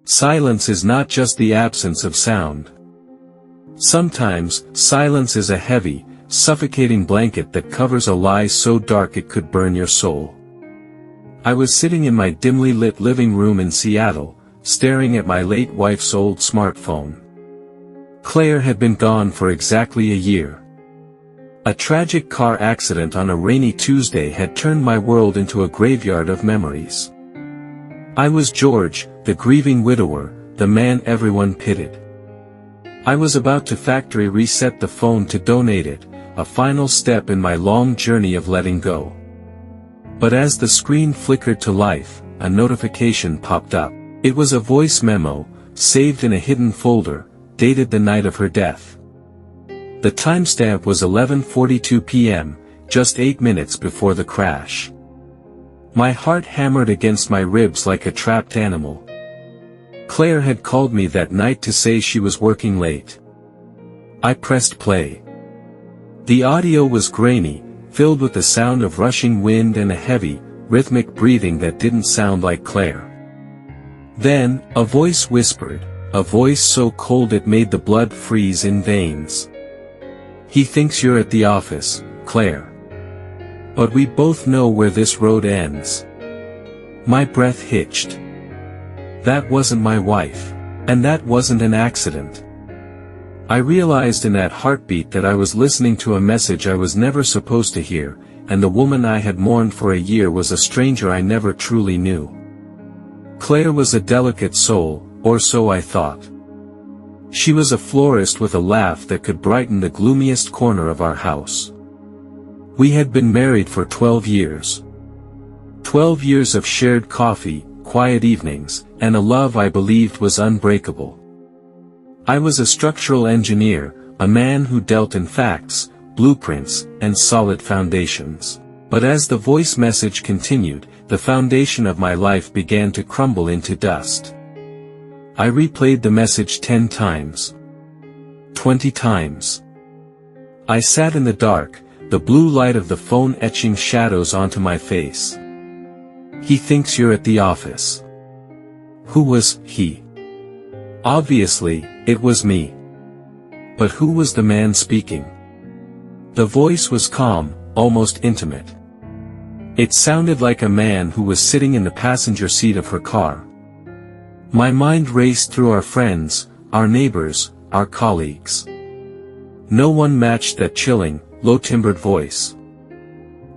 Silence is not just the absence of sound. Sometimes, silence is a heavy, suffocating blanket that covers a lie so dark it could burn your soul. I was sitting in my dimly lit living room in Seattle, staring at my late wife's old smartphone. Claire had been gone for exactly a year. A tragic car accident on a rainy Tuesday had turned my world into a graveyard of memories. I was George, the grieving widower, the man everyone pitied. I was about to factory reset the phone to donate it, a final step in my long journey of letting go. But as the screen flickered to life, a notification popped up. It was a voice memo, saved in a hidden folder, dated the night of her death. The timestamp was 11:42 p.m., just 8 minutes before the crash. My heart hammered against my ribs like a trapped animal. Claire had called me that night to say she was working late. I pressed play. The audio was grainy, filled with the sound of rushing wind and a heavy, rhythmic breathing that didn't sound like Claire. Then, a voice whispered, a voice so cold it made the blood freeze in veins. "He thinks you're at the office, Claire. But we both know where this road ends." My breath hitched. That wasn't my wife. And that wasn't an accident. I realized in that heartbeat that I was listening to a message I was never supposed to hear, and the woman I had mourned for a year was a stranger I never truly knew. Claire was a delicate soul, or so I thought. She was a florist with a laugh that could brighten the gloomiest corner of our house. We had been married for 12 years. 12 years of shared coffee, quiet evenings, and a love I believed was unbreakable. I was a structural engineer, a man who dealt in facts, blueprints, and solid foundations. But as the voice message continued, the foundation of my life began to crumble into dust. I replayed the message 10 times. 20 times. I sat in the dark, the blue light of the phone etching shadows onto my face. "He thinks you're at the office." Who was he? Obviously, it was me. But who was the man speaking? The voice was calm, almost intimate. It sounded like a man who was sitting in the passenger seat of her car. My mind raced through our friends, our neighbors, our colleagues. No one matched that chilling, low-timbered voice.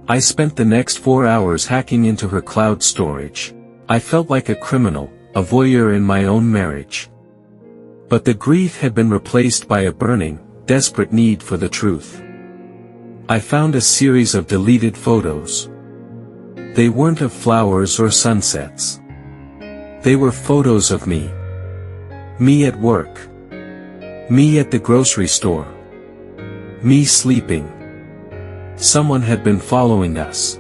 I spent the next 4 hours hacking into her cloud storage. I felt like a criminal, a voyeur in my own marriage. But the grief had been replaced by a burning, desperate need for the truth. I found a series of deleted photos. They weren't of flowers or sunsets. They were photos of me. Me at work. Me at the grocery store. Me sleeping. Someone had been following us.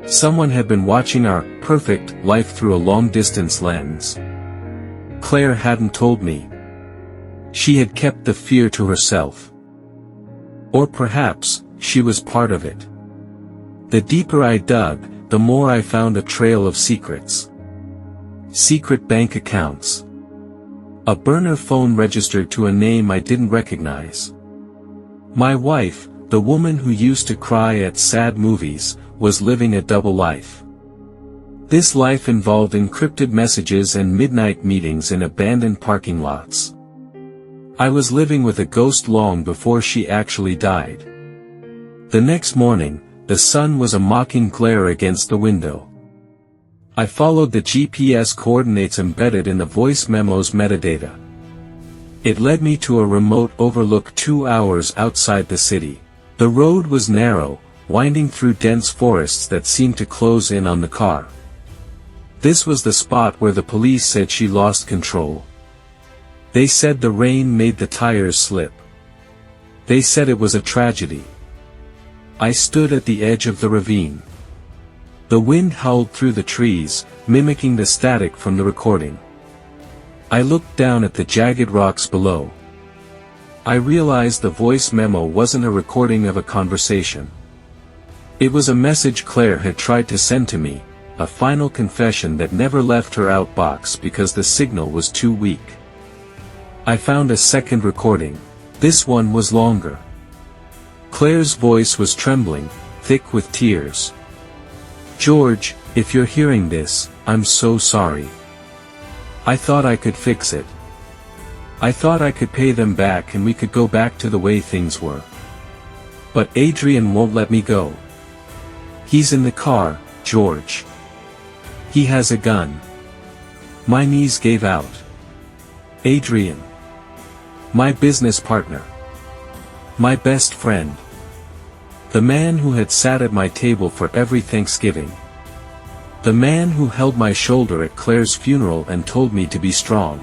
Someone had been watching our perfect life through a long-distance lens. Claire hadn't told me. She had kept the fear to herself. Or perhaps, she was part of it. The deeper I dug, the more I found a trail of secrets. Secret bank accounts. A burner phone registered to a name I didn't recognize. My wife, the woman who used to cry at sad movies, was living a double life. This life involved encrypted messages and midnight meetings in abandoned parking lots. I was living with a ghost long before she actually died. The next morning, the sun was a mocking glare against the window. I followed the GPS coordinates embedded in the voice memo's metadata. It led me to a remote overlook 2 hours outside the city. The road was narrow, winding through dense forests that seemed to close in on the car. This was the spot where the police said she lost control. They said the rain made the tires slip. They said it was a tragedy. I stood at the edge of the ravine. The wind howled through the trees, mimicking the static from the recording. I looked down at the jagged rocks below. I realized the voice memo wasn't a recording of a conversation. It was a message Claire had tried to send to me, a final confession that never left her outbox because the signal was too weak. I found a second recording. This one was longer. Claire's voice was trembling, thick with tears. "George, if you're hearing this, I'm so sorry. I thought I could fix it. I thought I could pay them back and we could go back to the way things were. But Adrian won't let me go. He's in the car, George. He has a gun." My knees gave out. Adrian. My business partner. My best friend. The man who had sat at my table for every Thanksgiving. The man who held my shoulder at Claire's funeral and told me to be strong.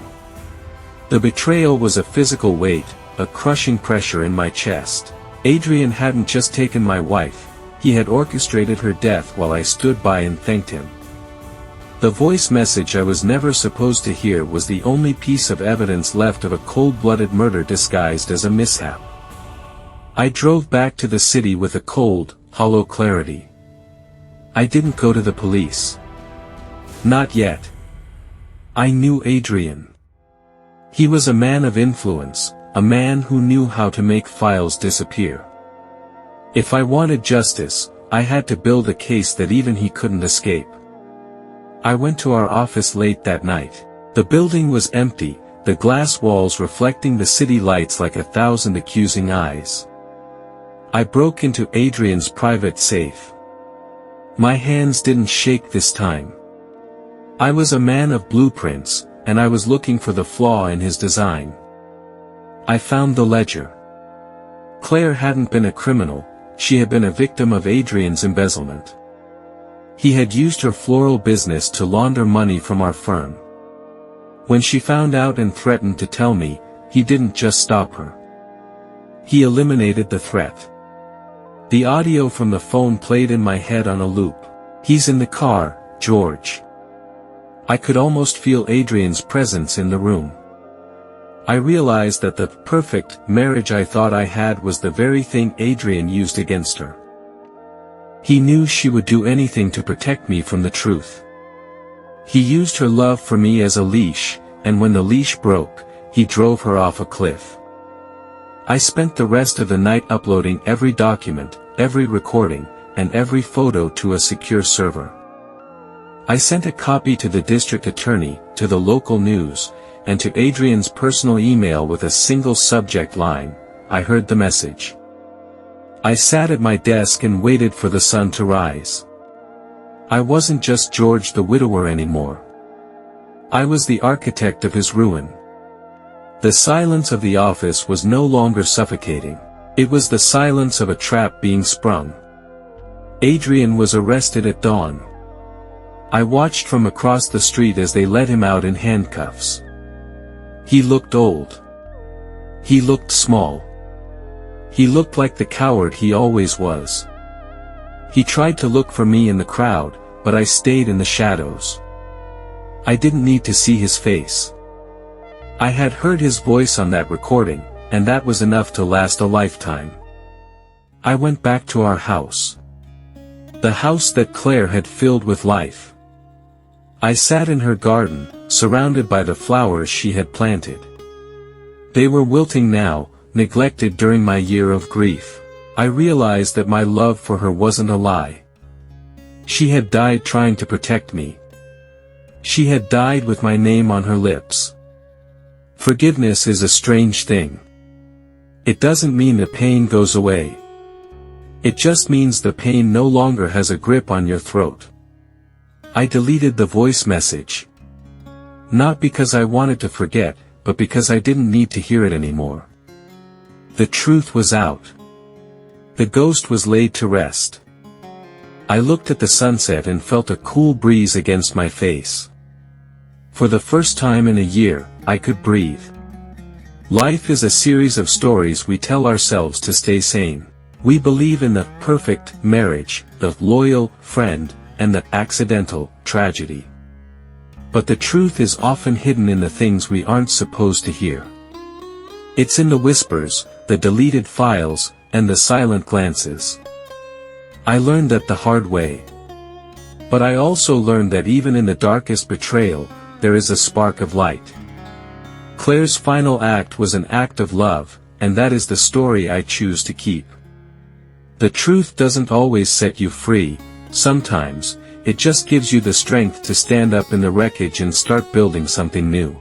The betrayal was a physical weight, a crushing pressure in my chest. Adrian hadn't just taken my wife, he had orchestrated her death while I stood by and thanked him. The voice message I was never supposed to hear was the only piece of evidence left of a cold-blooded murder disguised as a mishap. I drove back to the city with a cold, hollow clarity. I didn't go to the police. Not yet. I knew Adrian. He was a man of influence, a man who knew how to make files disappear. If I wanted justice, I had to build a case that even he couldn't escape. I went to our office late that night. The building was empty, the glass walls reflecting the city lights like 1,000 accusing eyes. I broke into Adrian's private safe. My hands didn't shake this time. I was a man of blueprints, and I was looking for the flaw in his design. I found the ledger. Claire hadn't been a criminal, she had been a victim of Adrian's embezzlement. He had used her floral business to launder money from our firm. When she found out and threatened to tell me, he didn't just stop her. He eliminated the threat. The audio from the phone played in my head on a loop. "He's in the car, George." I could almost feel Adrian's presence in the room. I realized that the perfect marriage I thought I had was the very thing Adrian used against her. He knew she would do anything to protect me from the truth. He used her love for me as a leash, and when the leash broke, he drove her off a cliff. I spent the rest of the night uploading every document, every recording, and every photo to a secure server. I sent a copy to the district attorney, to the local news, and to Adrian's personal email with a single subject line: "I heard the message." I sat at my desk and waited for the sun to rise. I wasn't just George the widower anymore. I was the architect of his ruin. The silence of the office was no longer suffocating. It was the silence of a trap being sprung. Adrian was arrested at dawn. I watched from across the street as they let him out in handcuffs. He looked old. He looked small. He looked like the coward he always was. He tried to look for me in the crowd, but I stayed in the shadows. I didn't need to see his face. I had heard his voice on that recording, and that was enough to last a lifetime. I went back to our house. The house that Claire had filled with life. I sat in her garden, surrounded by the flowers she had planted. They were wilting now, neglected during my year of grief. I realized that my love for her wasn't a lie. She had died trying to protect me. She had died with my name on her lips. Forgiveness is a strange thing. It doesn't mean the pain goes away. It just means the pain no longer has a grip on your throat. I deleted the voice message. Not because I wanted to forget, but because I didn't need to hear it anymore. The truth was out. The ghost was laid to rest. I looked at the sunset and felt a cool breeze against my face. For the first time in a year, I could breathe. Life is a series of stories we tell ourselves to stay sane. We believe in the perfect marriage, the loyal friend, and the accidental tragedy. But the truth is often hidden in the things we aren't supposed to hear. It's in the whispers, the deleted files, and the silent glances. I learned that the hard way. But I also learned that even in the darkest betrayal, there is a spark of light. Claire's final act was an act of love, and that is the story I choose to keep. The truth doesn't always set you free, sometimes, it just gives you the strength to stand up in the wreckage and start building something new.